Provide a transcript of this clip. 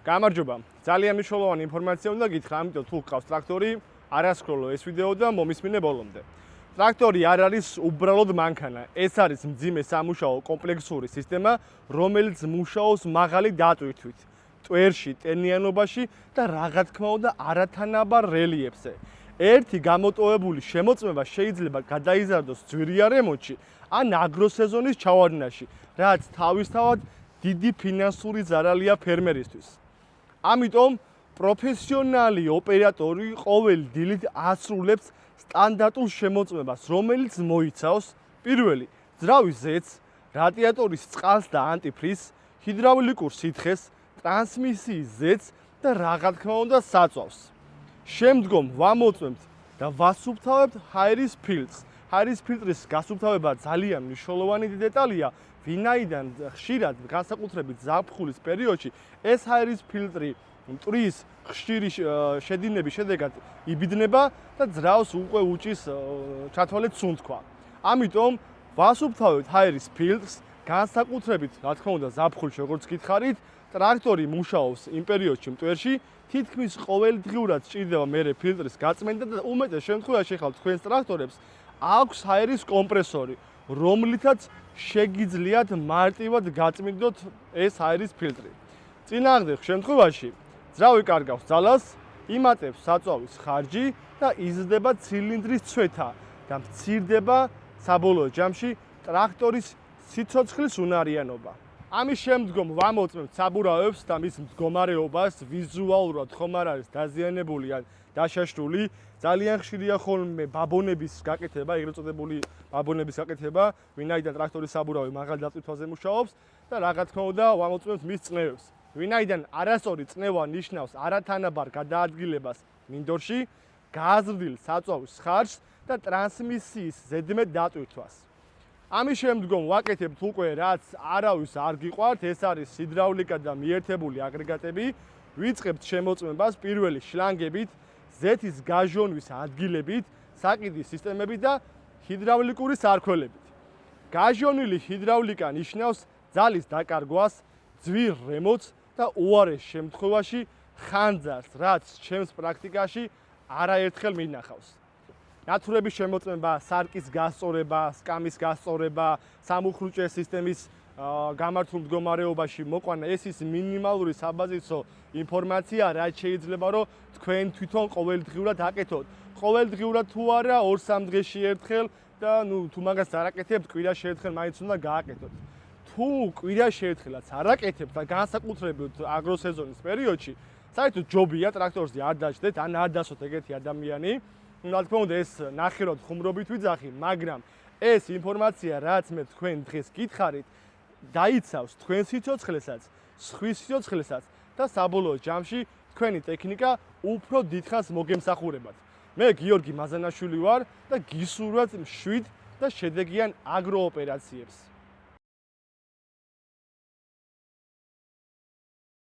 გამარჯობა. ძალიან მნიშვნელოვანი ინფორმაცია უნდა გითხრა, ამიტომ თუ გყავს ტრაქტორი, არასკროლო ეს ვიდეო და მომისმინე ბოლომდე. ტრაქტორი არ არის უბრალოდ მანქანა. ეს არის მძიმე სამუშაო კომპლექსური სისტემა, რომელიც მუშაობს მაღალი დატვირთვით, ტვერში, ტენიანობაში და რა თქმა უნდა არათანაბარ რელიეფზე. ერთი გამოტოვებული შემოწმება შეიძლება გადაიზარდოს ძვირიან რემონტში ან აგროსეზონის ჩავარდნაში, რაც თავისთავად დიდი ფინანსური ზარალია ფერმერისთვის. ამიტომ პროფესიონალი ოპერატორი ყოველ დილით ასრულებს სტანდარტულ შემოწმებას, რომელიც მოიცავს პირველი ძრავის ზეთს, რადიატორის წყალს და ანტიფრიზს, ჰიდრაულიკურ სითხეს, ტრანსმისიის ზეთს და რა თქმა უნდა საწვავს. შემდგომ ვამოწმებთ და ვასუფთავებთ ჰაერის ფილტრს. ჰაერის ფილტრის გასუფთავება ძალიან მნიშვნელოვანი დეტალია, ვინაიდან ხშირად განსაკუთრებით ზაფხულის პერიოდში ეს ჰაერის ფილტრი მტვრის ხშირი შედინების შედეგად იბიძნება და ძრავს უკვე უჭის ჩათვალეთ სუნთქვა. ამიტომ ვასუფთავებთ ჰაერის ფილტრს, განსაკუთრებით რა თქმა უნდა ზაფხულში როგორც გითხარით, ტრაქტორი მუშაობს იმ პერიოდში მტვერში, თითქმის ყოველდღიურად სჭირდება მერე ფილტრის გაწმენდა და უმეტეს შემთხვევაში ხალხ თქვენს ტრაქტორებს აქვს ჰაერის კომპრესორი, რომლითაც შეგიძლიათ მარტივად გაწმინდოთ ეს ჰაერის ფილტრი. წინააღმდეგ შემთხვევაში ძრავი კარგავს ძალას, იმატებს საწვავის ხარჯი და იზრდება ცილინდრის ცვეთა და მცირდება საბოლოო ჯამში ტრაქტორის სიცოცხლის უნარიანობა. ამის შემდგომ ვამოწმებთ საბურავებს და მის მდგომარეობას, ვიზუალურად ხომ არ არის დაზიანებული ან დაშაშული. ძალიან ხშირია ხოლმე ბაბონების გაკეთება, ეგრეთ წოდებული ბაბონების გაკეთება, ვინაიდან ტრაქტორის საბურავი მაღალ დატვირთვაზე მუშაობს და რა თქმა უნდა ვამოწმებთ მის წნევებს. ვინაიდან არასწორი წნევა ნიშნავს არათანაბარ გადაადგილებას მინდორში, გაზრდილ საწვავის ხარჯს და ტრანსმისიის ზედმეტ დატვირთვას. ამის შემდგომ ვაკეთებთ უკვე რაც არავის არ გიყვართ, ეს არის ჰიდრაულიკა და მიერთებული აგრეგატები. ვიწყებთ შემოწმებას პირველი შლანგებით, ზეთის გაჟონვის ადგილებით, საკიდის სისტემებით და ჰიდრაულიკური სარქველებით. გაჟონილი ჰიდრაულიკა ნიშნავს ძალის დაკარგვას, ძვირ რემონტს და უარეს შემთხვევაში ხანძარს, რაც ჩემს პრაქტიკაში არაერთხელ მინახავს. ნათურების შემოწმება, სარკის გასწორება, სკამის გასწორება, სამუხრუჭე სისტემის გამართულ მდგომარეობაში მოყვანა, ეს ის მინიმალური საბაზისო ინფორმაცია, რაც შეიძლება რომ თქვენ თვითონ ყოველდღიურად აკეთოთ. ყოველდღიურად თუ არა, 2-3 დღეში ერთხელ და თუ მაგას არ აკეთებთ, კვირაში ერთხელ მაინც უნდა გააკეთოთ. თუ კვირაში ერთხელაც არ აკეთებთ და განსაკუთრებით აგროსეზონის პერიოდში, საერთოდ ჯობია ტრაქტორზე არ დაждდეთ, ან არ დასვოთ ეგეთი ადამიანი. რა თქმა უნდა ეს ნახევრად ხუმრობით ვიძახი, მაგრამ ეს ინფორმაცია, რაც მე თქვენ დღეს გითხარით, დაიცავს თქვენ სიცოცხლესაც, სხვის სიცოცხლესაც და საბოლოო ჯამში თქვენი ტექნიკა უფრო დიდხანს მოგემსახურებათ. მე გიორგი მაზანაშვილი ვარ და გისურვებთ მშვიდ და შედეგიან აგროოპერაციებს.